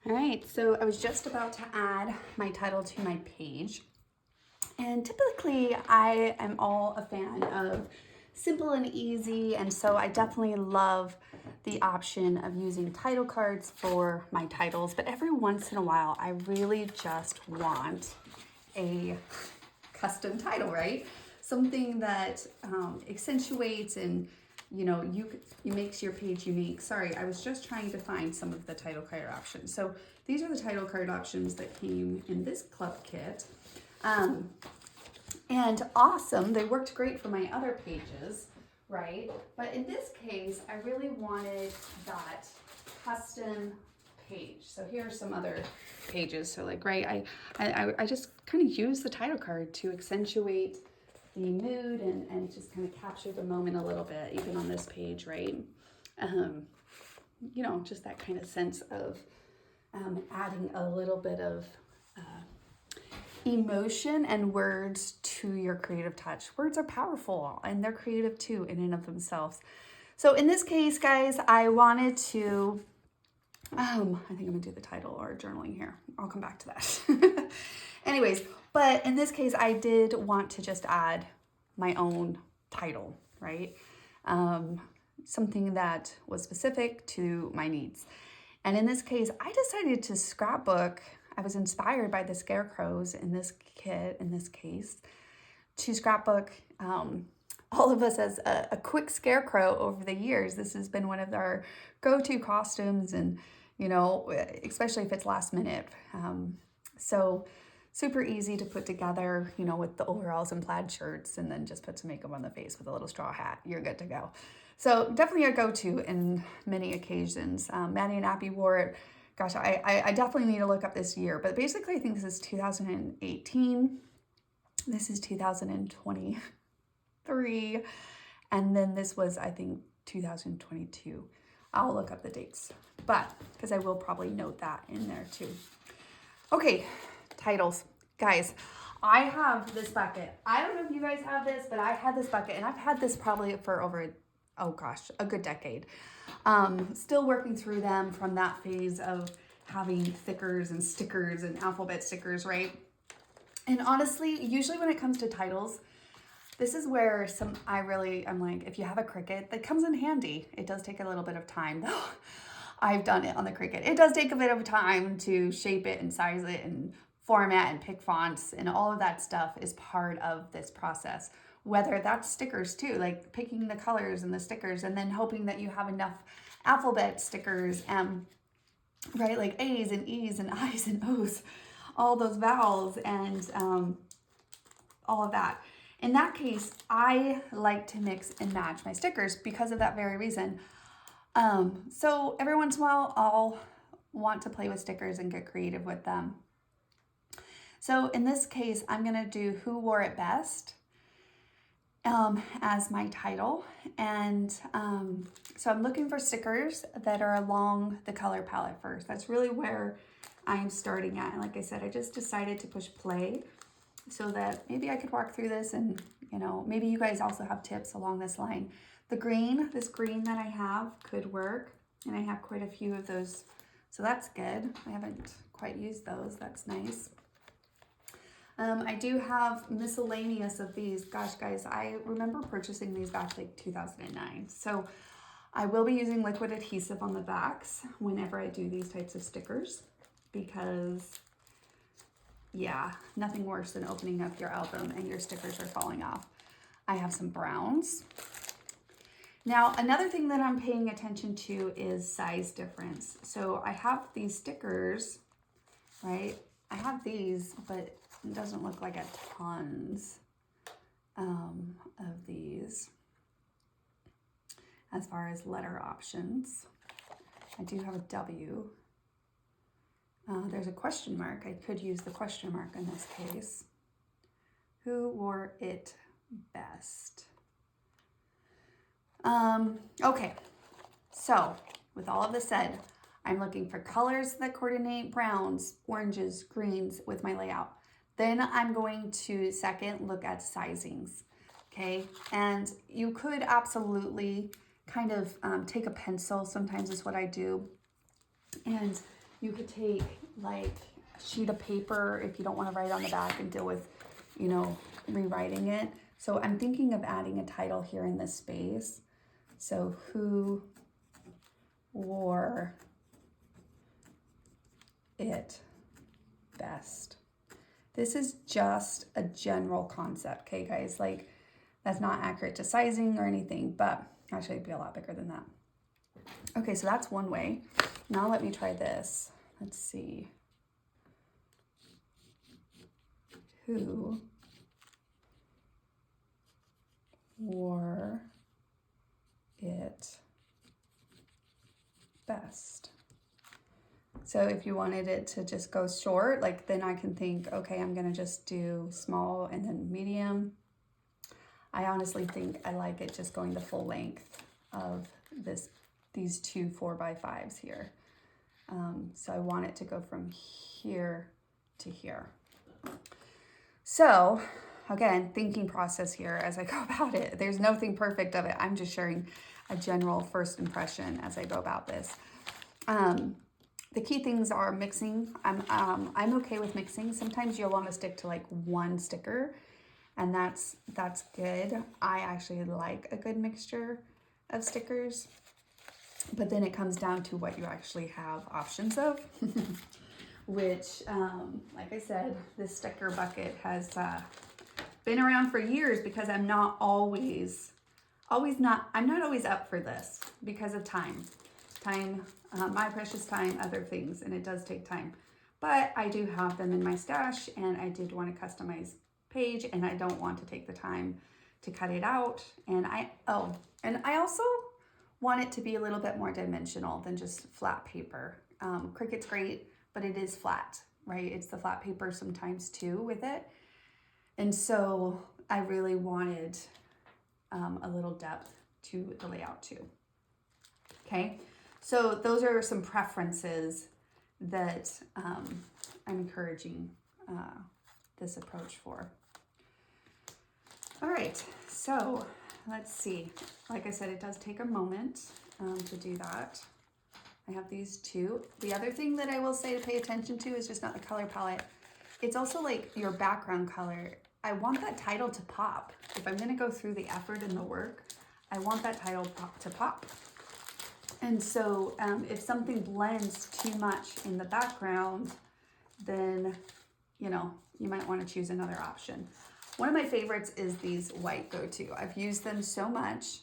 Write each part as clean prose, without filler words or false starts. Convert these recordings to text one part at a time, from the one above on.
All right, so I was just about to add my title to my page. And typically I am all a fan of simple and easy, and so I definitely love the option of using title cards for my titles, but every once in a while I really just want a custom title, right? Something that accentuates and you makes your page unique. Sorry, I was just trying to find some of the title card options. So these are the title card options that came in this club kit. And awesome, they worked great for my other pages, right? But in this case, I really wanted that custom page. So here are some other pages. So like, right, I just kind of use the title card to accentuate the mood and just kind of capture the moment a little bit, even on this page, right? Just that kind of sense of adding a little bit of emotion and words to your creative touch. Words are powerful and they're creative too in and of themselves. So in this case, guys, I wanted to, I think I'm gonna do the title or journaling here. I'll come back to that. Anyways, but in this case, I did want to just add my own title, right? Something that was specific to my needs. And in this case, I decided to scrapbook. I was inspired by the scarecrows in this kit, in this case, to scrapbook all of us as a quick scarecrow over the years. This has been one of our go-to costumes, and especially if it's last minute. So super easy to put together, with the overalls and plaid shirts, and then just put some makeup on the face with a little straw hat. You're good to go. So definitely a go-to in many occasions. Maddie and Abby wore it. Gosh, I definitely need to look up this year, but basically I think this is 2018. This is 2023. And then this was, I think, 2022. I'll look up the dates, but because I will probably note that in there too. Okay, titles. Guys, I have this bucket. I don't know if you guys have this, but I had this bucket, and I've had this probably for over a good decade. Still working through them from that phase of having thickers and stickers and alphabet stickers, right? And honestly, usually when it comes to titles, this is where I'm like, if you have a Cricut, that comes in handy. It does take a little bit of time though. I've done it on the Cricut. It does take a bit of time to shape it and size it and format and pick fonts, and all of that stuff is part of this process. Whether that's stickers too, like picking the colors and the stickers and then hoping that you have enough alphabet stickers, right? Like A's and E's and I's and O's, all those vowels and all of that. In that case, I like to mix and match my stickers because of that very reason. So every once in a while, I'll want to play with stickers and get creative with them. So in this case, I'm gonna do Who Wore It Best as my title. And so I'm looking for stickers that are along the color palette first. That's really where I'm starting at. And like I said, I just decided to push play so that maybe I could walk through this and, maybe you guys also have tips along this line. This green that I have could work, and I have quite a few of those. So that's good. I haven't quite used those. That's nice. I do have miscellaneous of these. Gosh, guys, I remember purchasing these back like 2009. So I will be using liquid adhesive on the backs whenever I do these types of stickers, because yeah, nothing worse than opening up your album and your stickers are falling off. I have some browns. Now, another thing that I'm paying attention to is size difference. So I have these stickers, right? I have these, but it doesn't look like a tons of these as far as letter options. I do have a W. There's a question mark. I could use the question mark in this case. Who wore it best? Okay, so with all of this said, I'm looking for colors that coordinate browns, oranges, greens with my layout. Then I'm going to second look at sizings, okay? And you could absolutely kind of take a pencil, sometimes is what I do, and You could take like a sheet of paper if you don't want to write on the back and deal with, you know, rewriting it. So I'm thinking of adding a title here in this space. So who wore it best? This is just a general concept, okay guys? Like that's not accurate to sizing or anything, but actually it'd be a lot bigger than that. Okay, so that's one way. Now let me try this. Let's see. Who wore it best? So if you wanted it to just go short, like then I can think, okay, I'm gonna just do small and then medium. I honestly think I like it just going the full length of these two 4x5s here. So I want it to go from here to here. So again, thinking process here as I go about it. There's nothing perfect of it. I'm just sharing a general first impression as I go about this. The key things are mixing. I'm okay with mixing. Sometimes you'll want to stick to like one sticker, and that's good. I actually like a good mixture of stickers, but then it comes down to what you actually have options of, which, like I said, this sticker bucket has been around for years because I'm not always up for this because of time, my precious time, other things, and it does take time. But I do have them in my stash, and I did want to customize page, and I don't want to take the time to cut it out. And I also want it to be a little bit more dimensional than just flat paper. Cricut's great, but it is flat, right? It's the flat paper sometimes too with it. And so I really wanted a little depth to the layout too. Okay, so those are some preferences that I'm encouraging this approach for. All right, so let's see. Like I said, it does take a moment to do that. I have these two. The other thing that I will say to pay attention to is just not the color palette. It's also like your background color. I want that title to pop. If I'm gonna go through the effort and the work, I want that title to pop. And so if something blends too much in the background, then, you know, you might want to choose another option. One of my favorites is these white go-to. I've used them so much,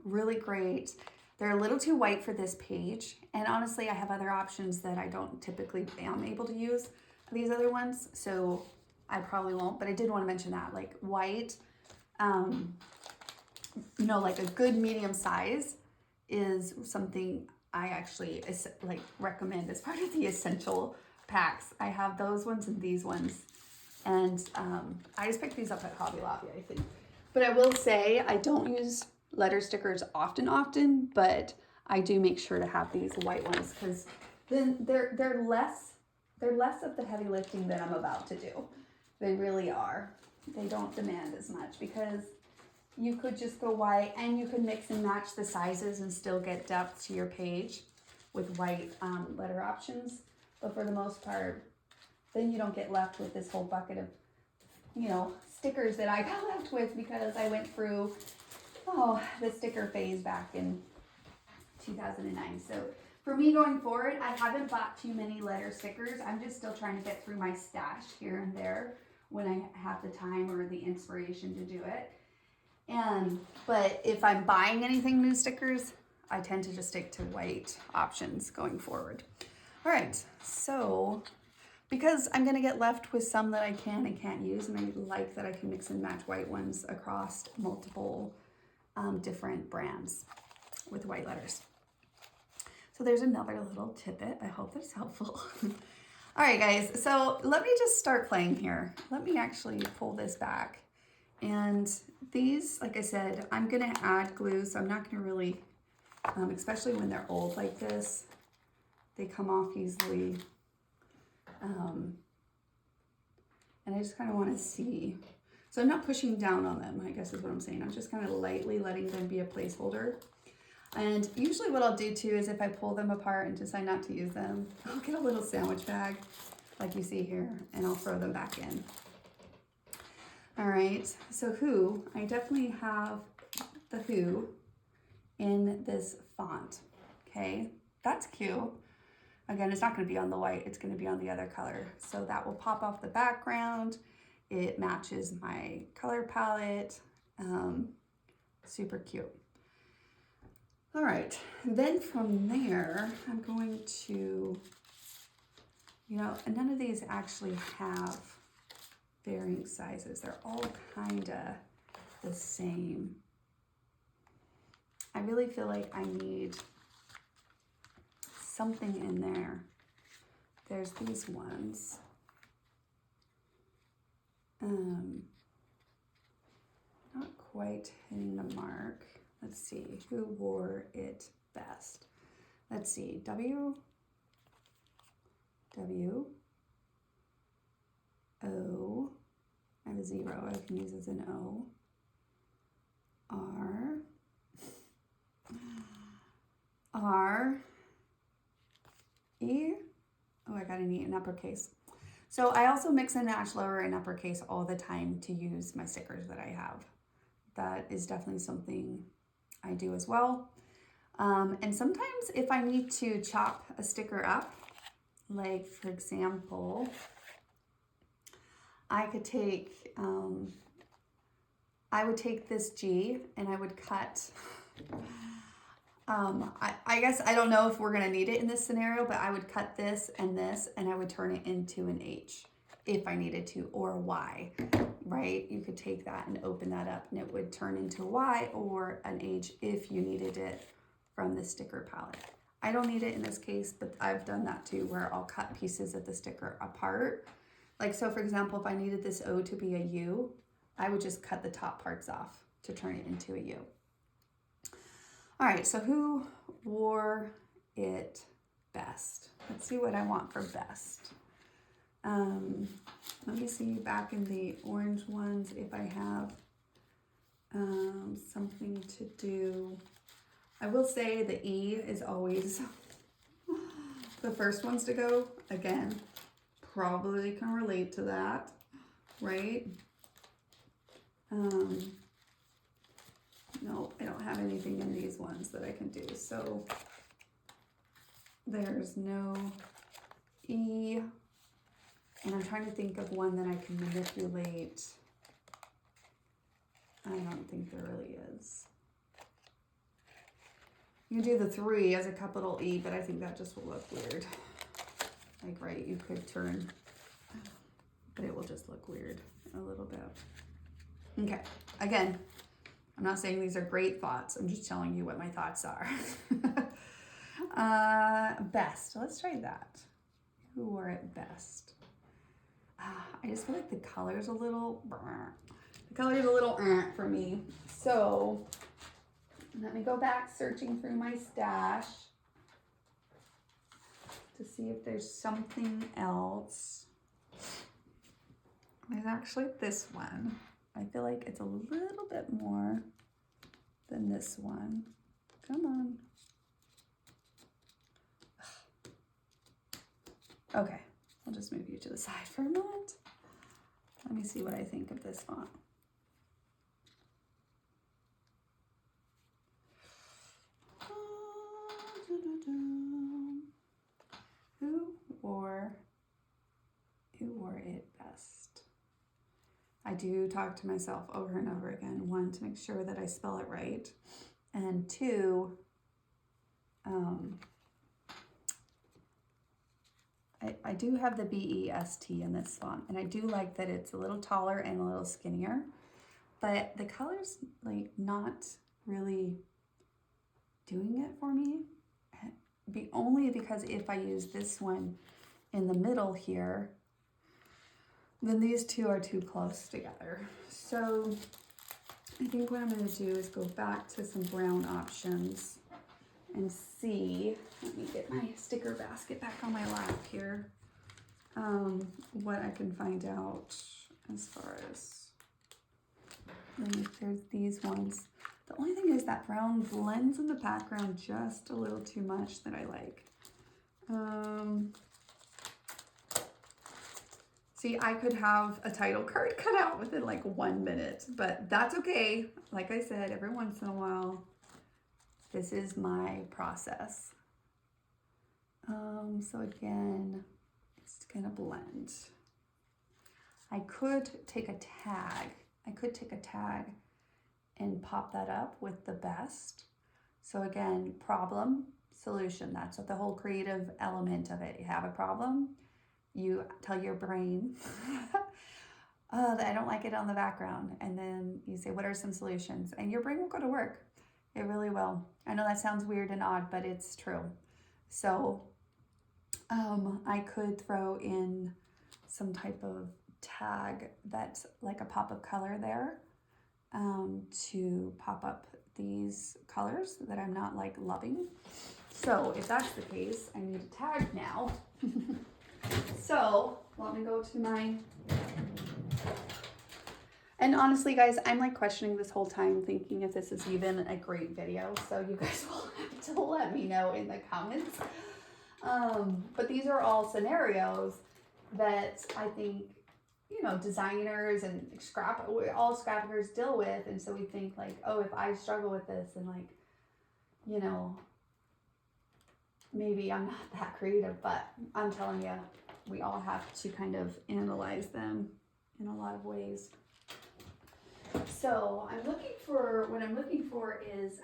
really great. They're a little too white for this page. And honestly, I have other options that I don't typically am able to use these other ones. So I probably won't, but I did want to mention that, like white, you know, like a good medium size is something I actually like recommend as part of the essential packs. I have those ones and these ones, and I just picked these up at Hobby Lobby, I think. But I will say I don't use letter stickers often, but I do make sure to have these white ones because then they're less of the heavy lifting that I'm about to do. They really are. They don't demand as much because you could just go white and you could mix and match the sizes and still get depth to your page with white letter options. But for the most part, then you don't get left with this whole bucket of, you know, stickers that I got left with because I went through, the sticker phase back in 2009. So for me going forward, I haven't bought too many letter stickers. I'm just still trying to get through my stash here and there when I have the time or the inspiration to do it. But if I'm buying anything new stickers, I tend to just stick to white options going forward. All right, so because I'm gonna get left with some that I can and can't use, and I like that I can mix and match white ones across multiple different brands with white letters. So there's another little tidbit. I hope that's helpful. All right, guys, so let me just start playing here. Let me actually pull this back. And these, like I said, I'm gonna add glue, so I'm not gonna really, especially when they're old like this, they come off easily. And I just kind of want to see. So I'm not pushing down on them, I guess is what I'm saying. I'm just kind of lightly letting them be a placeholder. And usually what I'll do too is if I pull them apart and decide not to use them, I'll get a little sandwich bag like you see here, and I'll throw them back in. All right, so who, I definitely have the who in this font, okay? That's cute. Again, it's not gonna be on the white, it's gonna be on the other color. So that will pop off the background. It matches my color palette. Super cute. All right, then from there, I'm going to, you know, and none of these actually have varying sizes. They're all kinda the same. I really feel like I need something in there. There's these ones. Not quite hitting the mark. Let's see, who wore it best? Let's see, W, O, I have a 0, I can use as an O, R, E, oh, I got an E in uppercase. So I also mix and match lower and uppercase all the time to use my stickers that I have. That is definitely something I do as well. And sometimes if I need to chop a sticker up, like for example, I could take, I would take this G and I would cut, I guess, I don't know if we're gonna need it in this scenario, but I would cut this and I would turn it into an H if I needed to, or a Y, right? You could take that and open that up and it would turn into a Y or an H if you needed it from the sticker palette. I don't need it in this case, but I've done that too, where I'll cut pieces of the sticker apart. Like, so for example, if I needed this O to be a U, I would just cut the top parts off to turn it into a U. All right, so who wore it best? Let's see what I want for best. Let me see back in the orange ones if I have something to do. I will say the E is always the first ones to go. Again, probably can relate to that, right? No, I don't have anything in these ones that I can do. So there's no E. And I'm trying to think of one that I can manipulate. I don't think there really is. You can do the 3 as a capital E, but I think that just will look weird. Like, right, you could turn, but it will just look weird a little bit. Okay, again, I'm not saying these are great thoughts. I'm just telling you what my thoughts are. Best, let's try that. Who wore it best? I just feel like the color's a little, for me. So let me go back searching through my stash to see if there's something else. There's actually this one. I feel like it's a little bit more than this one. Come on. Okay, I'll just move you to the side for a moment. Let me see what I think of this font. Who wore it best? I do talk to myself over and over again. 1, to make sure that I spell it right. And 2, I do have the BEST in this font, and I do like that it's a little taller and a little skinnier, but the color's like not really doing it for me. Only because if I use this one in the middle here, then these two are too close together. So I think what I'm going to do is go back to some brown options and see, let me get my sticker basket back on my lap here, what I can find out as far as, if there's these ones. The only thing is that brown blends in the background just a little too much that I like. See, I could have a title card cut out within like 1 minute, but that's okay. Like I said, every once in a while, this is my process. So again, it's gonna blend. I could take a tag. And pop that up with the best. So again, problem, solution. That's what the whole creative element of it. You have a problem, you tell your brain, oh, I don't like it on the background. And then you say, what are some solutions? And your brain will go to work. It really will. I know that sounds weird and odd, but it's true. So I could throw in some type of tag that's like a pop of color there to pop up these colors that I'm not like loving. So if that's the case, I need a tag now. So let me go to my, and honestly guys, I'm like questioning this whole time thinking if this is even a great video. So you guys will have to let me know in the comments. But these are all scenarios that I think, you know, designers and all scrapbookers deal with. And so we think like, oh, if I struggle with this and like, you know, maybe I'm not that creative, but I'm telling you, we all have to kind of analyze them in a lot of ways. So what I'm looking for is,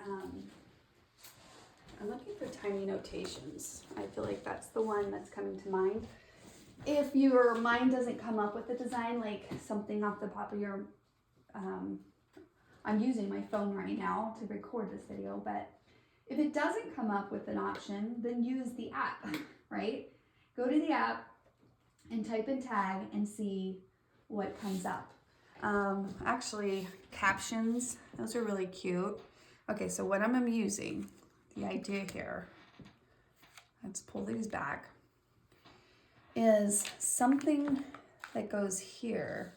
I'm looking for tiny notations. I feel like that's the one that's coming to mind. If your mind doesn't come up with a design, like something off the top of your, I'm using my phone right now to record this video, but if it doesn't come up with an option, then use the app, right? Go to the app and type in tag and see what comes up. Actually, captions, those are really cute. Okay, so what I'm using, the idea here, let's pull these back, is something that goes here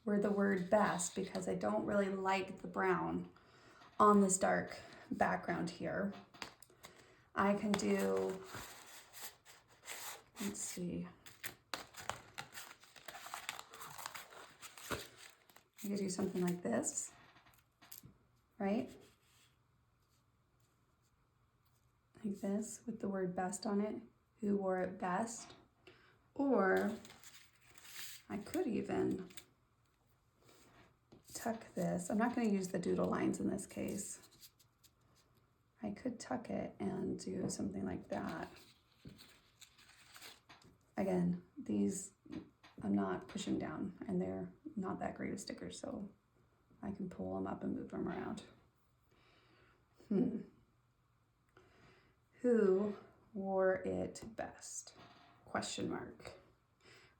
where the word best, because I don't really like the brown on this dark background here. I can do, let's see, I could do something like this, right? Like this with the word best on it, who wore it best. Or I could even tuck this. I'm not going to use the doodle lines in this case. I could tuck it and do something like that. Again, these I'm not pushing down and they're not that great of stickers, so I can pull them up and move them around. Who wore it best? Question mark.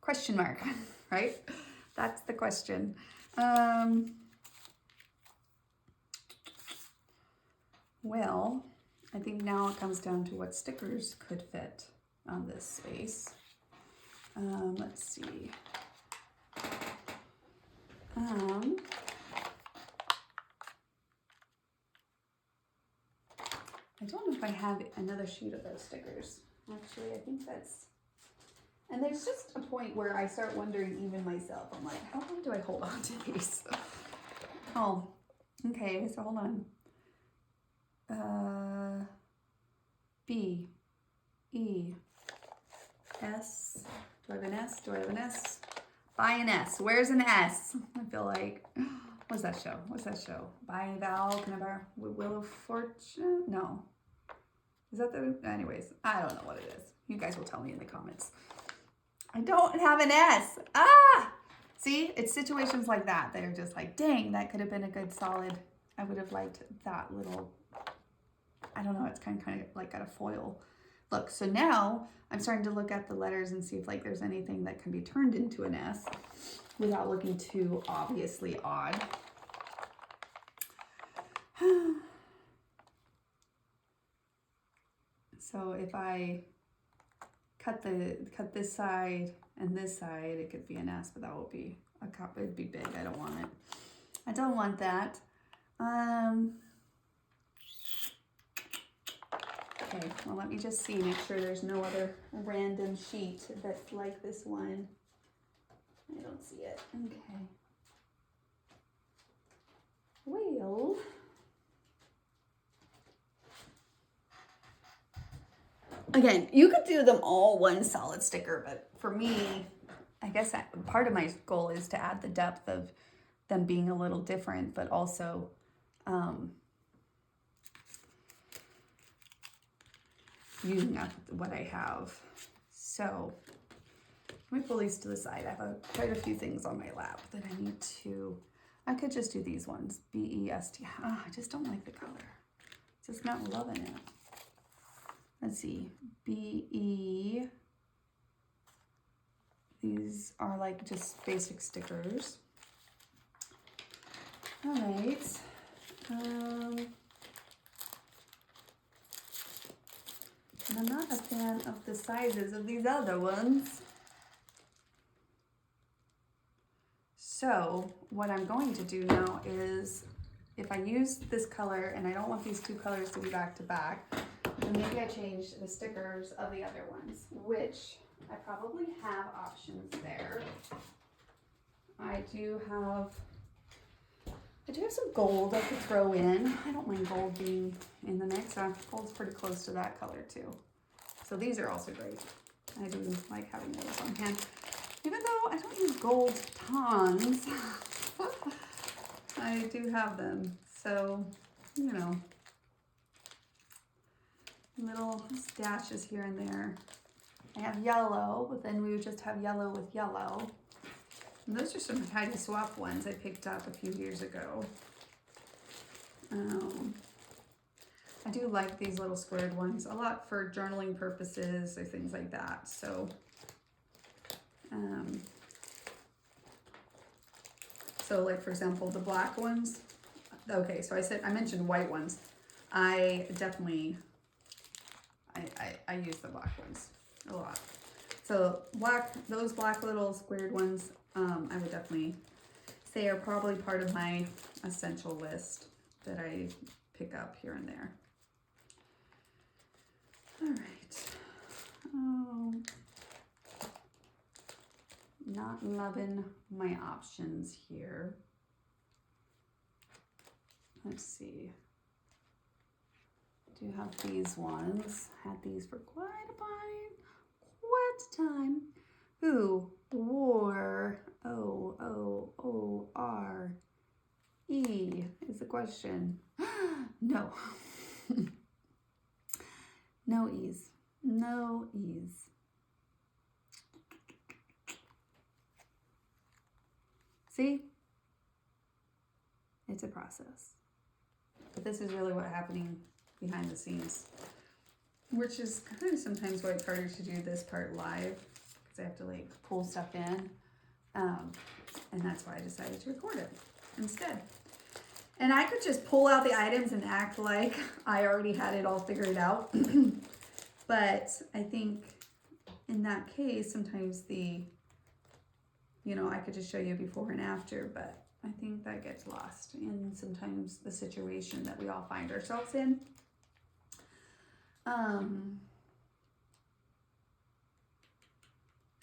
Question mark, right? That's the question. Well, I think now it comes down to what stickers could fit on this space. Let's see. I don't know if I have another sheet of those stickers. Actually, I think that's, and there's just a point where I start wondering even myself. I'm like, how long do I hold on to these? Oh, okay, so hold on. B, E, S, do I have an S? Do I have an S? Buy an S. Where's an S? I feel like, what's that show? What's that show? Buy Val, can I borrow Wheel of Fortune? No. Is that the, anyways, I don't know what it is. You guys will tell me in the comments. I don't have an S. Ah! See, it's situations like that that are just like, dang, that could have been a good solid, I would have liked that little, I don't know, it's kind of like got a foil look. So now I'm starting to look at the letters and see if like there's anything that can be turned into an S without looking too obviously odd. So if I cut this side and this side, it could be an S, but that will be a cup. It'd be big. I don't want it. I don't want that. Okay, well, let me just see, make sure there's no other random sheet that's like this one. I don't see it. Okay. Well, again, you could do them all one solid sticker, but for me, I guess part of my goal is to add the depth of them being a little different, but also using up what I have. So let me pull these to the side. I have quite a few things on my lap that I need to, I could just do these ones, B-E-S-T. I just don't like the color. Just not loving it. Let's see, B-E. These are like just basic stickers. All right. And I'm not a fan of the sizes of these other ones. So what I'm going to do now is, if I use this color and I don't want these two colors to be back to back, then maybe I change the stickers of the other ones, which I probably have options there. I do have some gold I could throw in. I don't mind gold being in the mix. Gold's pretty close to that color too. So these are also great. I do like having those on hand. Even though I don't use gold tons, I do have them. So, you know, little stashes here and there. I have yellow, but then we would just have yellow with yellow. And those are some tidy swap ones I picked up a few years ago. I do like these little squared ones a lot for journaling purposes or things like that. So, like for example, the black ones. Okay, so I mentioned white ones. I definitely, I use the black ones a lot. So those black little squared ones, I would definitely say are probably part of my essential list that I pick up here and there. All right. Not loving my options here. Let's see. Do have these ones. Had these for quite a time. Who wore O-O-O-R-E is the question. No. No E's. No E's. See? It's a process. But this is really what's happening behind the scenes, which is kind of sometimes why it's harder to do this part live, because I have to like pull stuff in. And that's why I decided to record it instead. And I could just pull out the items and act like I already had it all figured out. But I think in that case, sometimes I could just show you before and after, but I think that gets lost in sometimes the situation that we all find ourselves in.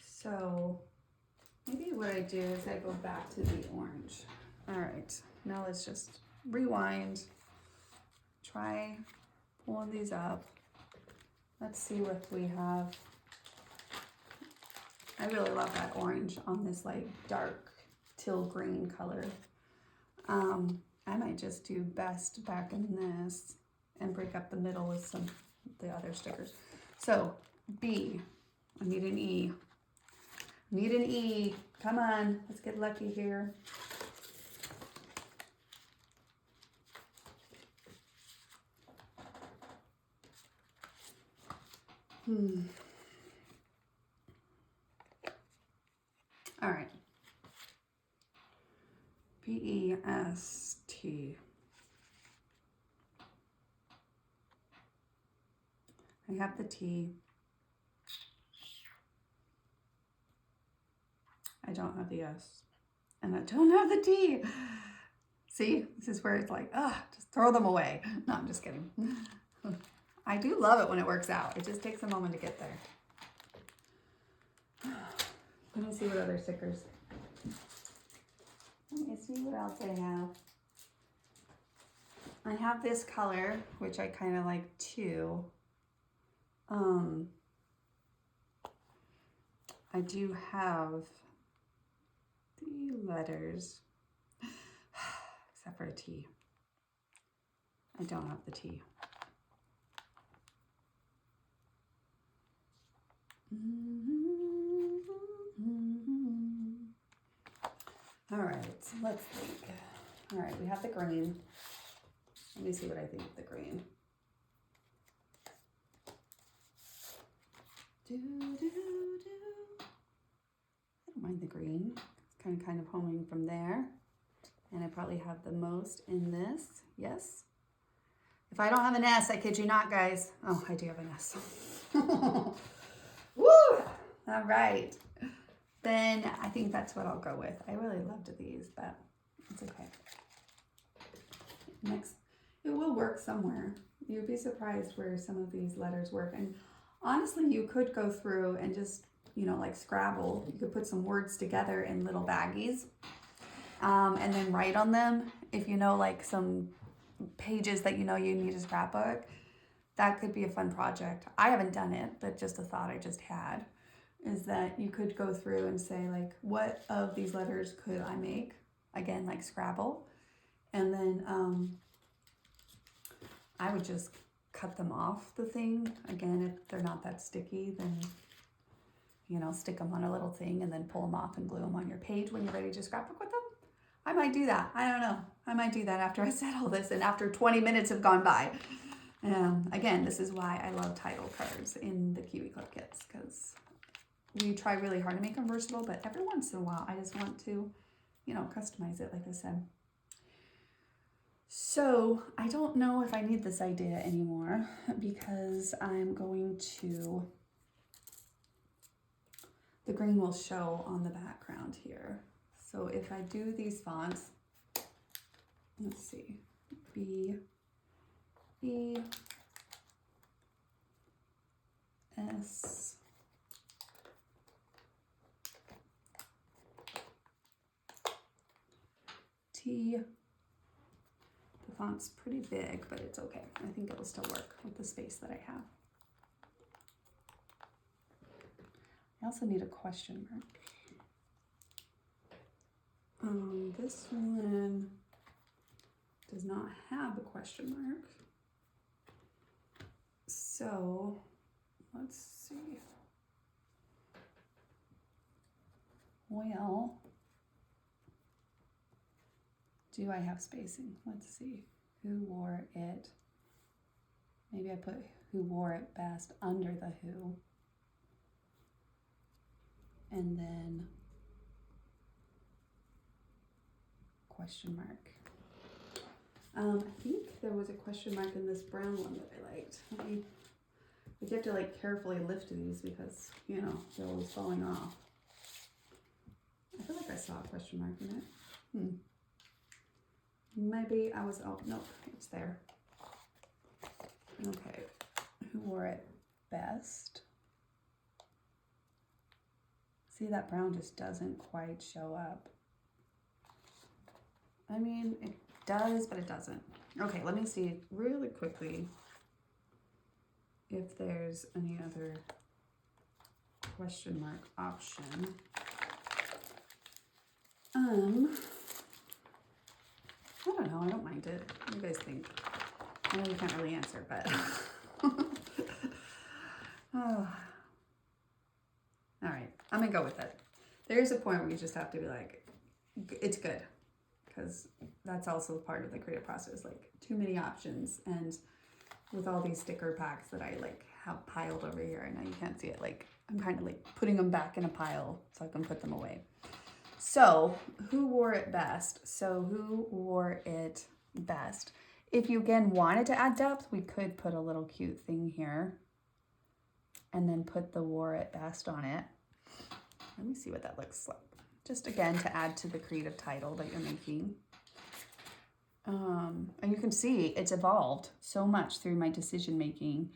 So maybe what I do is I go back to the orange. All right, now let's just rewind, try pulling these up. Let's see what we have. I really love that orange on this like dark teal green color. I might just do best back in this and break up the middle with some of the other stickers. So B, I need an E. Need an E. Come on, let's get lucky here. All right. B-E-S-T. I have the T. I don't have the S. And I don't have the T. See, this is where it's like, just throw them away. No, I'm just kidding. I do love it when it works out. It just takes a moment to get there. Let me see what other stickers. Let me see what else I have. I have this color, which I kind of like too. I do have the letters, except for a T. I don't have the T. All right, let's think. All right, we have the green. Let me see what I think of the green. I don't mind the green. It's kind of homing from there. And I probably have the most in this. Yes. If I don't have an S, I kid you not, guys. Oh, I do have an S. Woo! All right. Then I think that's what I'll go with. I really loved these, but it's okay. Next, it will work somewhere. You'd be surprised where some of these letters work. And honestly, you could go through and just, you know, like Scrabble, you could put some words together in little baggies and then write on them. If you know, like some pages that you know you need a scrapbook, that could be a fun project. I haven't done it, but just a thought I just had is that you could go through and say, like, what of these letters could I make? Again, like Scrabble. And then I would just cut them off the thing. Again, if they're not that sticky, then, you know, stick them on a little thing and then pull them off and glue them on your page when you're ready to scrapbook with them. I might do that. I don't know. I might do that after I said all this and after 20 minutes have gone by. Again, this is why I love title cards in the Kiwi Club kits, because we try really hard to make them versatile, but every once in a while I just want to, you know, customize it, like I said. So I don't know if I need this idea anymore because I'm going to, the green will show on the background here. So if I do these fonts, let's see, B, E, S, T. The font's pretty big, but it's okay. I think it'll still work with the space that I have. I also need a question mark. This one does not have a question mark. So let's see. Well, do I have spacing? Let's see. Who wore it? Maybe I put who wore it best under the who. And then question mark. I think there was a question mark in this brown one that I liked. You have to like carefully lift these because, you know, they're always falling off. I feel like I saw a question mark in it. Maybe I was, oh, nope, it's there. Okay, who wore it best? See, that brown just doesn't quite show up. I mean, it does, but it doesn't. Okay, let me see really quickly if there's any other question mark option. I don't know, I don't mind it. What do you guys think? I know you can't really answer, but oh. All right, I'm gonna go with it. There's a point where you just have to be like, it's good, because that's also part of the creative process, like too many options. And with all these sticker packs that I like have piled over here, I know you can't see it, like I'm kind of like putting them back in a pile so I can put them away. So who wore it best? So who wore it best? If you again wanted to add depth, we could put a little cute thing here and then put the wore it best on it. Let me see what that looks like. Just again to add to the creative title that you're making. And you can see it's evolved so much through my decision making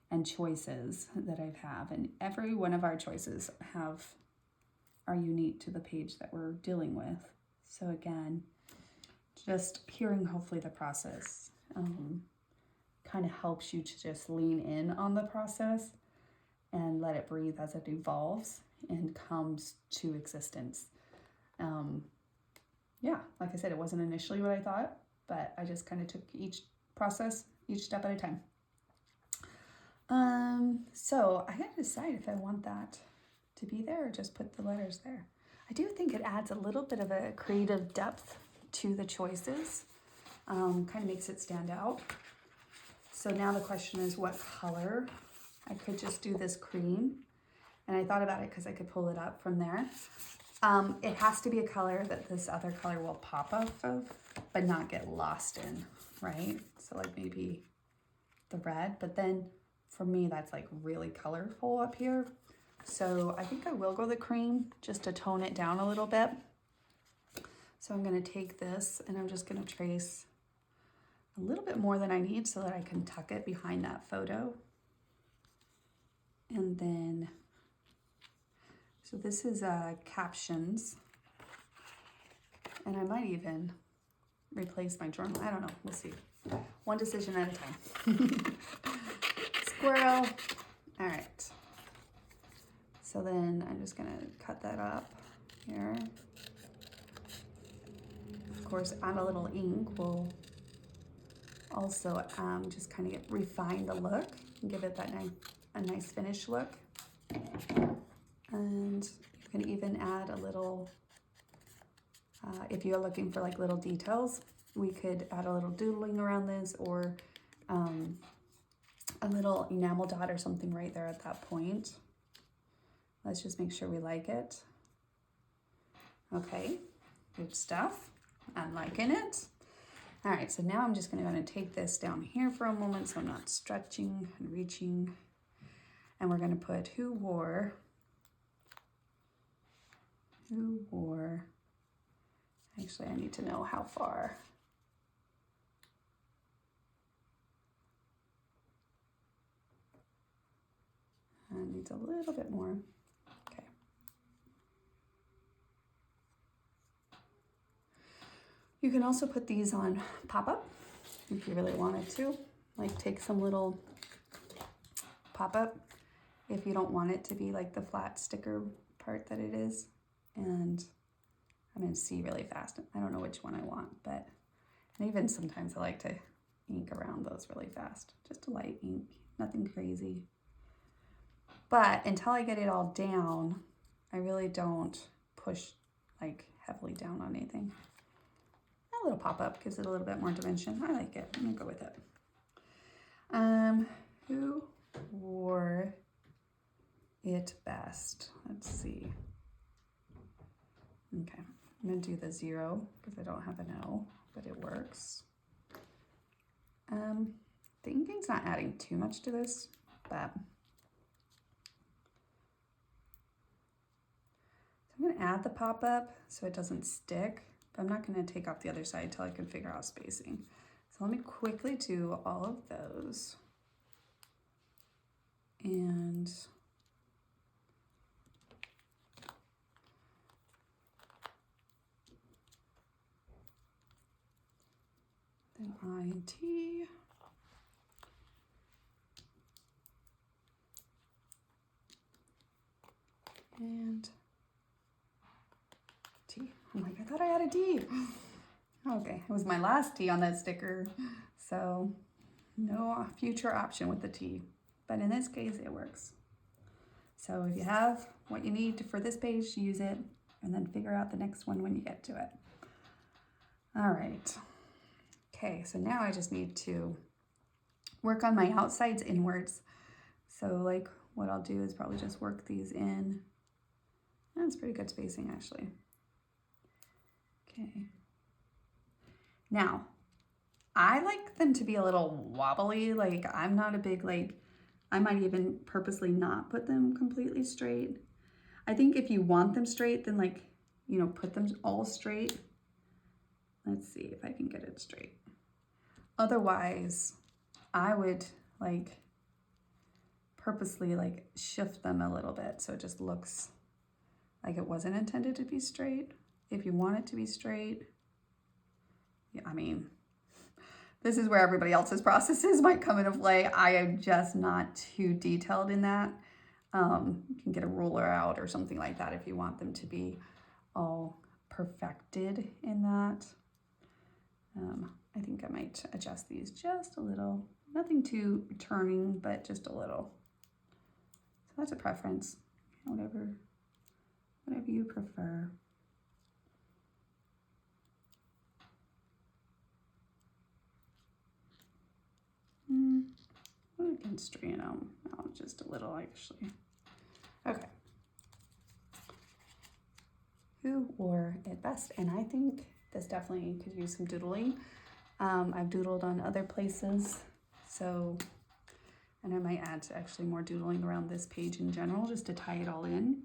and choices that I've have. And every one of our choices are unique to the page that we're dealing with. So again, just hearing hopefully the process kind of helps you to just lean in on the process and let it breathe as it evolves and comes to existence. Yeah, like I said, it wasn't initially what I thought, but I just kind of took each process, each step at a time. So I gotta decide if I want that to be there or just put the letters there. I do think it adds a little bit of a creative depth to the choices, kind of makes it stand out. So now the question is what color? I could just do this cream, and I thought about it because I could pull it up from there. It has to be a color that this other color will pop off of, but not get lost in, right? So like maybe the red, but then for me, that's like really colorful up here. So I think I will go the cream just to tone it down a little bit. So I'm gonna take this and I'm just gonna trace a little bit more than I need so that I can tuck it behind that photo. And then, so this is captions. And I might even replace my journal. I don't know, we'll see. One decision at a time. Squirrel. All right. So then I'm just gonna cut that up here. Of course, add a little ink will also just kind of refine the look and give it that a nice finished look. And you can even add a little, if you're looking for like little details, we could add a little doodling around this, or a little enamel dot or something right there at that point. Let's just make sure we like it. Okay, good stuff. I'm liking it. All right, so now I'm just gonna take this down here for a moment so I'm not stretching and reaching. And we're gonna put who wore, actually I need to know how far. It needs a little bit more. Okay. You can also put these on pop-up if you really wanted to. Like take some little pop-up if you don't want it to be like the flat sticker part that it is. And I'm gonna see really fast. I don't know which one I want, but and even sometimes I like to ink around those really fast. Just a light ink, nothing crazy. But until I get it all down, I really don't push like heavily down on anything. A little pop-up gives it a little bit more dimension. I like it. I'm gonna go with it. Who wore it best? Let's see. Okay, I'm gonna do the 0 because I don't have an O, but it works. The inking's not adding too much to this, but I'm gonna add the pop-up so it doesn't stick, but I'm not gonna take off the other side until I can figure out spacing. So let me quickly do all of those. And then I and T. And T. I'm like, I thought I had a D. Okay, it was my last T on that sticker, so no future option with the T. But in this case, it works. So if you have what you need for this page, use it, and then figure out the next one when you get to it. All right. Okay, so now I just need to work on my outsides inwards. So like what I'll do is probably just work these in. That's pretty good spacing actually. Okay. Now, I like them to be a little wobbly. Like I'm not a big, like, I might even purposely not put them completely straight. I think if you want them straight, then like, you know, put them all straight. Let's see if I can get it straight. Otherwise, I would like purposely like shift them a little bit so it just looks like it wasn't intended to be straight. If you want it to be straight, yeah, I mean, this is where everybody else's processes might come into play. I am just not too detailed in that. You can get a ruler out or something like that if you want them to be all perfected in that. I think I might adjust these just a little. Nothing too turning, but just a little. So that's a preference. Whatever you prefer. I can straighten them out just a little, actually. Okay. Who wore it best? And I think this definitely could use some doodling. I've doodled on other places, so, and I might add actually more doodling around this page in general, just to tie it all in.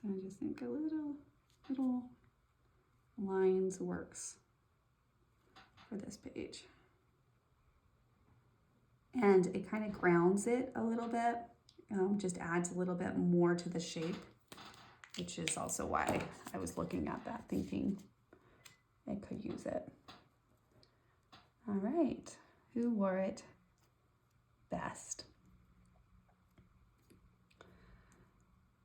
So I just think a little lines works for this page. And it kind of grounds it a little bit, just adds a little bit more to the shape, which is also why I was looking at that thinking I could use it. All right, who wore it best?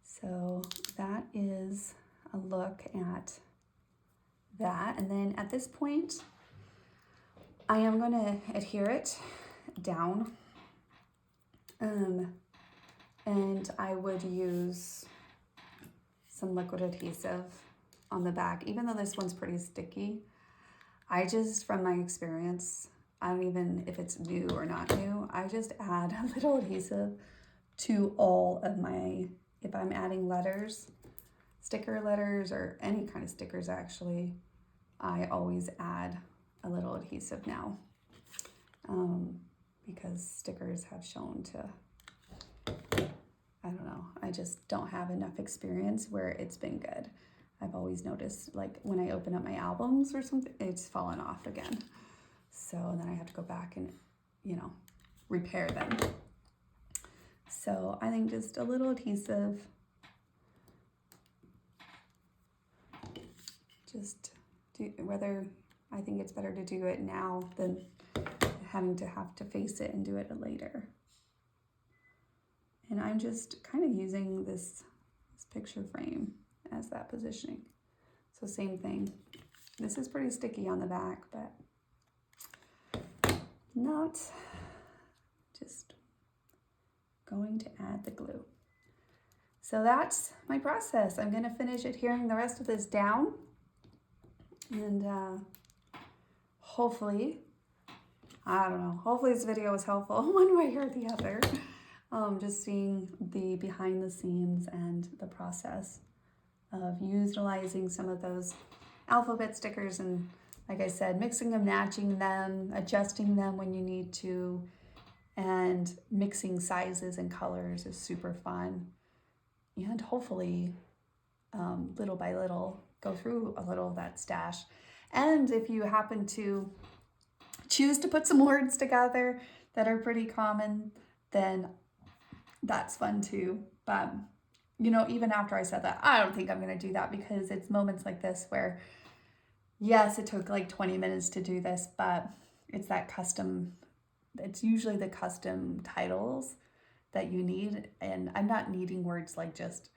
So that is a look at that. And then at this point, I am going to adhere it down. And I would use some liquid adhesive on the back, even though this one's pretty sticky. I just, from my experience, I don't even, if it's new or not new, I just add a little adhesive to all of my, if I'm adding letters, sticker letters, or any kind of stickers actually, I always add a little adhesive now, because stickers have shown to, I don't know, I just don't have enough experience where it's been good. I've always noticed, like when I open up my albums or something, it's fallen off again. So then I have to go back and, you know, repair them. So I think just a little adhesive, just do, whether I think it's better to do it now than having to have to face it and do it later. And I'm just kind of using this picture frame as that positioning. So same thing. This is pretty sticky on the back, but not just going to add the glue. So that's my process. I'm going to finish adhering the rest of this down, and hopefully, I don't know, hopefully this video was helpful one way or the other. Just seeing the behind the scenes and the process of utilizing some of those alphabet stickers, and like I said, mixing them, matching them, adjusting them when you need to, and mixing sizes and colors is super fun. And hopefully, little by little, go through a little of that stash. And if you happen to choose to put some words together that are pretty common, then that's fun too. But you know, even after I said that, I don't think I'm going to do that, because it's moments like this where, yes, it took like 20 minutes to do this, but it's that custom, it's usually the custom titles that you need. And I'm not needing words like just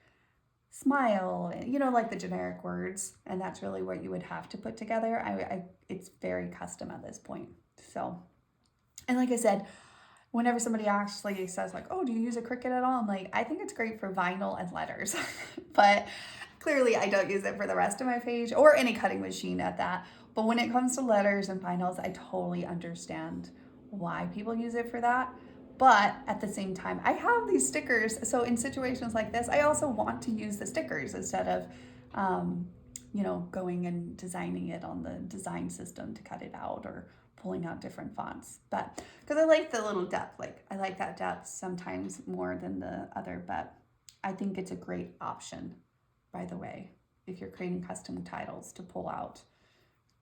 smile, you know, like the generic words. And that's really what you would have to put together. It's very custom at this point. So, and like I said, whenever somebody actually says like, oh, do you use a Cricut at all? I'm like, I think it's great for vinyl and letters, but clearly I don't use it for the rest of my page, or any cutting machine at that. But when it comes to letters and vinyls, I totally understand why people use it for that. But at the same time, I have these stickers. So in situations like this, I also want to use the stickers instead of, you know, going and designing it on the design system to cut it out, or pulling out different fonts. But because I like the little depth, like I like that depth sometimes more than the other, but I think it's a great option, by the way, if you're creating custom titles, to pull out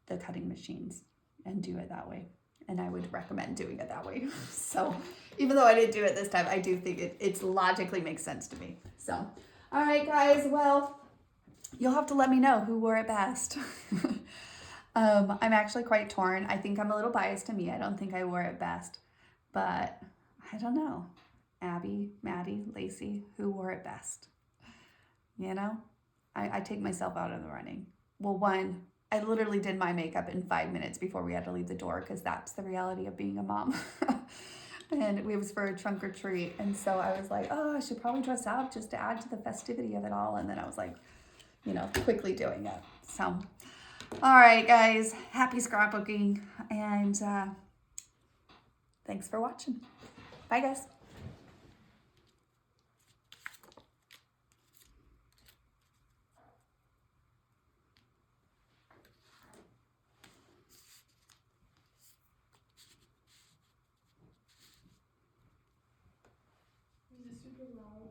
the cutting machines and do it that way. And I would recommend doing it that way. So even though I didn't do it this time, I do think it logically makes sense to me. So, all right, guys, well, you'll have to let me know who wore it best. I'm actually quite torn. I think I'm a little biased to me. I don't think I wore it best, but I don't know. Abby, Maddie, Lacey, who wore it best? You know, I take myself out of the running. Well, one, I literally did my makeup in 5 minutes before we had to leave the door because that's the reality of being a mom. And it was for a trunk or treat. And so I was like, oh, I should probably dress up just to add to the festivity of it all. And then I was like, you know, quickly doing it. So, all right, guys, happy scrapbooking. And thanks for watching. Bye, guys. Is it super loud?